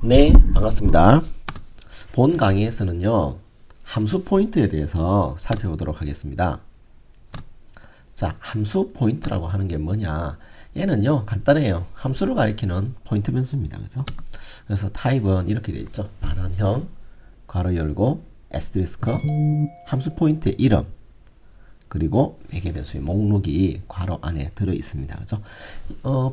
네, 반갑습니다. 본 강의에서는요, 함수 포인트에 대해서 살펴보도록 하겠습니다. 자, 함수 포인트라고 하는 게 뭐냐? 얘는요, 간단해요. 함수를 가리키는 포인트 변수입니다. 그죠? 그래서 타입은 이렇게 되어 있죠. 반환형, 괄호 열고, 에스테리스크, 함수 포인트의 이름, 그리고 매개 변수의 목록이 괄호 안에 들어 있습니다. 그죠?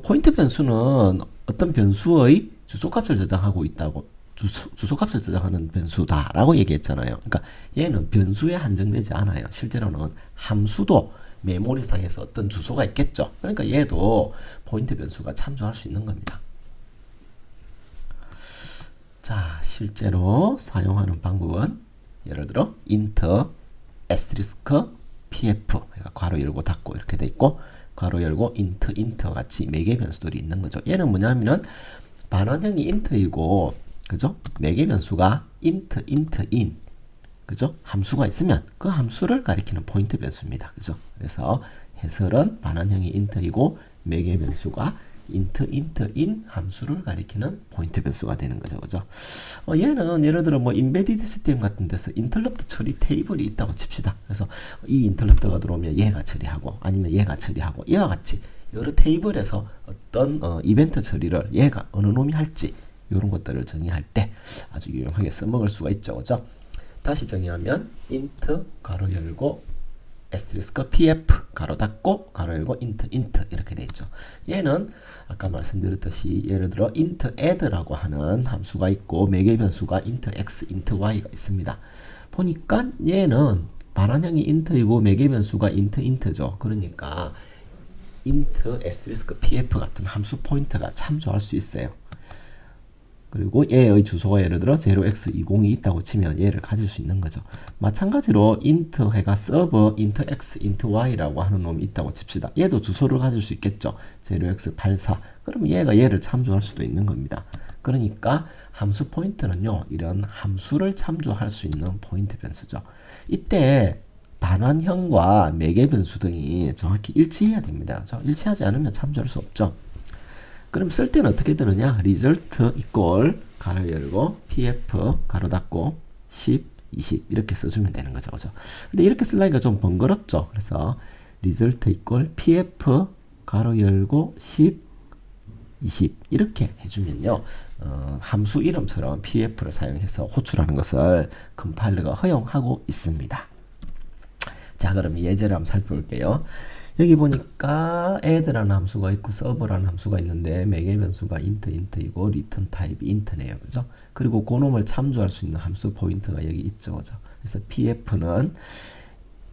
포인트 변수는 어떤 변수의 주소값을 저장하고 있다고, 주소값을 저장하는 변수다라고 얘기했잖아요. 그러니까 얘는 변수에 한정되지 않아요. 실제로는 함수도 메모리상에서 어떤 주소가 있겠죠. 그러니까 얘도 포인트 변수가 참조할 수 있는 겁니다. 자, 실제로 사용하는 방법은 예를 들어 int asterisk pf 괄호 열고 닫고 이렇게 돼 있고 괄호 열고 int 같이 매개 변수들이 있는 거죠. 얘는 뭐냐면은 반환형이 int이고 그죠? 매개 변수가 in 그죠? 함수가 있으면 그 함수를 가리키는 포인트 변수입니다. 그죠? 그래서 해설은 반환형이 int이고 매개 변수가 in 함수를 가리키는 포인트 변수가 되는 거죠. 그죠? 얘는 예를 들어 뭐 인베디드 시스템 같은 데서 인터럽트 처리 테이블이 있다고 칩시다. 그래서 이 인터럽트가 들어오면 얘가 처리하고 아니면 얘가 처리하고 이와 같이 여러 테이블에서 어떤 이벤트 처리를 얘가 어느 놈이 할지 이런 것들을 정의할 때 아주 유용하게 써먹을 수가 있죠. 그죠? 다시 정의하면 int 가로 열고 에스테리스크 pf 가로 닫고 가로 열고 int 이렇게 돼 있죠. 얘는 아까 말씀드렸듯이 예를 들어 int add라고 하는 함수가 있고 매개 변수가 int x, int y가 있습니다. 보니까 얘는 반환형이 int이고 매개 변수가 int죠. 그러니까 int 에스테리스크 pf 같은 함수 포인트가 참조할 수 있어요. 그리고 얘의 주소가 예를 들어 0x20이 있다고 치면 얘를 가질 수 있는 거죠. 마찬가지로 int 해가 서버 int x, int y라고 하는 놈이 있다고 칩시다. 얘도 주소를 가질 수 있겠죠. 0x84. 그럼 얘가 얘를 참조할 수도 있는 겁니다. 그러니까 함수 포인트는요. 이런 함수를 참조할 수 있는 포인트 변수죠. 이때 반환형과 매개 변수 등이 정확히 일치해야 됩니다. 일치하지 않으면 참조할 수 없죠. 그럼 쓸 때는 어떻게 되느냐? result equal 가로 열고 pf 가로 닫고 10, 20 이렇게 써주면 되는 거죠. 그죠? 근데 이렇게 쓰려니까 좀 번거롭죠. 그래서 result equal pf 가로 열고 10, 20 이렇게 해주면요. 함수 이름처럼 pf를 사용해서 호출하는 것을 컴파일러가 허용하고 있습니다. 자, 그럼 예제를 한번 살펴볼게요. 여기 보니까 add라는 함수가 있고 server라는 함수가 있는데 매개 변수가 int이고 return 타입이 int네요. 그죠? 그리고 그놈을 참조할 수 있는 함수 포인트가 여기 있죠. 그죠? 그래서 pf는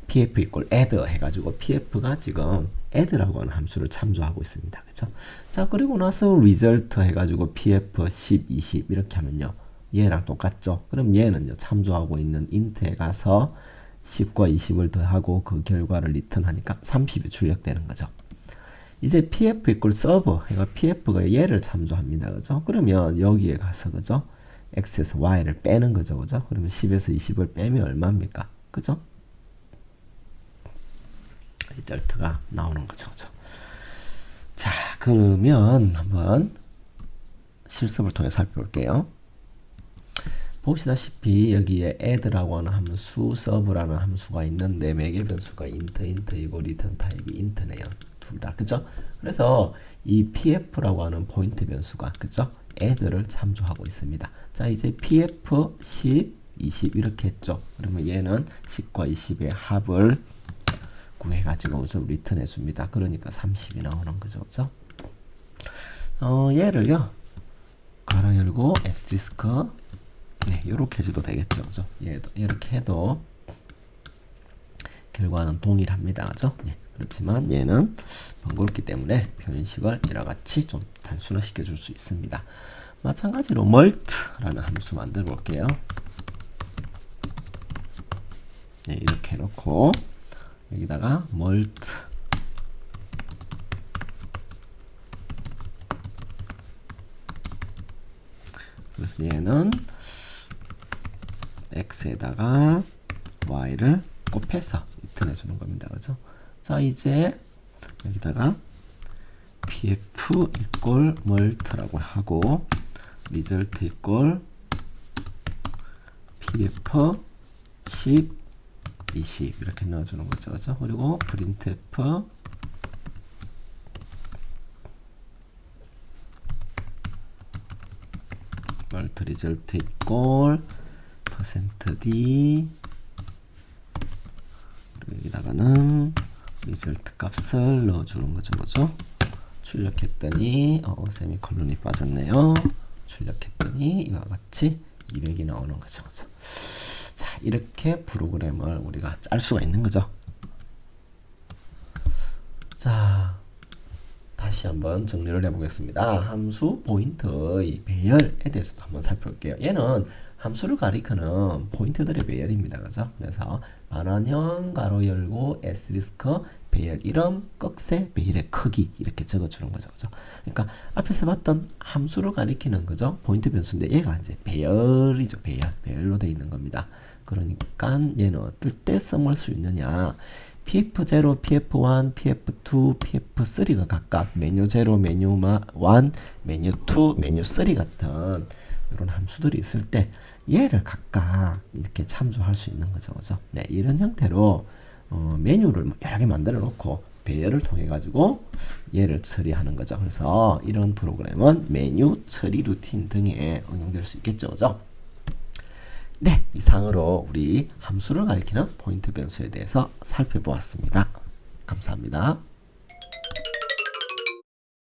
pf equal add 해가지고 pf가 지금 add라고 하는 함수를 참조하고 있습니다. 그죠? 자, 그리고 나서 result 해가지고 pf 10, 20 이렇게 하면요. 얘랑 똑같죠? 그럼 얘는요. 참조하고 있는 int에 가서 10과 20을 더하고 그 결과를 리턴하니까 30이 출력되는 거죠. 이제 pf equal server 해가 pf가 얘를 참조합니다. 그죠? 그러면 여기에 가서 그죠? x에서 y를 빼는 거죠. 그죠? 그러면 10에서 20을 빼면 얼마입니까? 그죠? 리절트가 나오는 거죠. 그죠? 자, 그러면 한번 실습을 통해 살펴볼게요. 보시다시피 여기에 add라고 하는 함수, serve라는 함수가 있는데 매개 변수가 int이고 return 타입이 int네요. 둘 다. 그죠? 그래서 이 pf라고 하는 포인트 변수가 그죠? add를 참조하고 있습니다. 자, 이제 pf 10, 20 이렇게 했죠. 그러면 얘는 10과 20의 합을 구해가지고 좀 리턴 해줍니다. 그러니까 30이 나오는 거죠. 그죠? 얘를요. 가로 열고 asterisk 네, 이렇게 해줘도 되겠죠. 그죠? 얘도, 이렇게 해도 결과는 동일합니다. 그죠? 예, 그렇지만 얘는 번거롭기 때문에 표현식을 이와 같이 좀 단순화시켜 줄 수 있습니다. 마찬가지로 mult라는 함수 만들어 볼게요. 네, 이렇게 해놓고 여기다가 mult 그래서 얘는 x에다가 y를 곱해서 리턴 해주는 겁니다. 그죠? 자, 이제 여기다가 pf equal mult라고 하고 result equal pf 10 20 이렇게 넣어주는 거죠. 그죠? 그리고 printf result equal %d 그리고 여기다가는 result 값을 넣어주는 거죠. 그죠? 출력했더니 세미콜론이 빠졌네요. 출력했더니 이와 같이 200이 나오는 거죠. 그죠? 자, 이렇게 프로그램을 우리가 짤 수가 있는 거죠. 자, 다시 한번 정리를 해보겠습니다. 함수 포인트의 배열에 대해서도 한번 살펴볼게요. 얘는 함수를 가리키는 포인트들의 배열입니다. 그죠? 그래서 반환형 가로 열고 에스테리스크 배열 이름 꺽쇠 배열의 크기 이렇게 적어주는 거죠. 그죠? 그러니까 앞에서 봤던 함수를 가리키는 거죠. 포인트 변수인데 얘가 이제 배열이죠. 배열로 되어 있는 겁니다. 그러니까 얘는 어떨 때 썸을 수 있느냐? pf0, pf1, pf2, pf3가 각각 메뉴 0, 메뉴 1, 메뉴 2, 메뉴 3 같은 이런 함수들이 있을 때 얘를 각각 이렇게 참조할 수 있는 거죠. 그죠? 네, 이런 형태로 메뉴를 여러 개 만들어 놓고 배열을 통해 가지고 얘를 처리하는 거죠. 그래서 이런 프로그램은 메뉴, 처리 루틴 등에 응용될 수 있겠죠. 그죠? 네, 이상으로 우리 함수를 가리키는 포인트 변수에 대해서 살펴보았습니다. 감사합니다.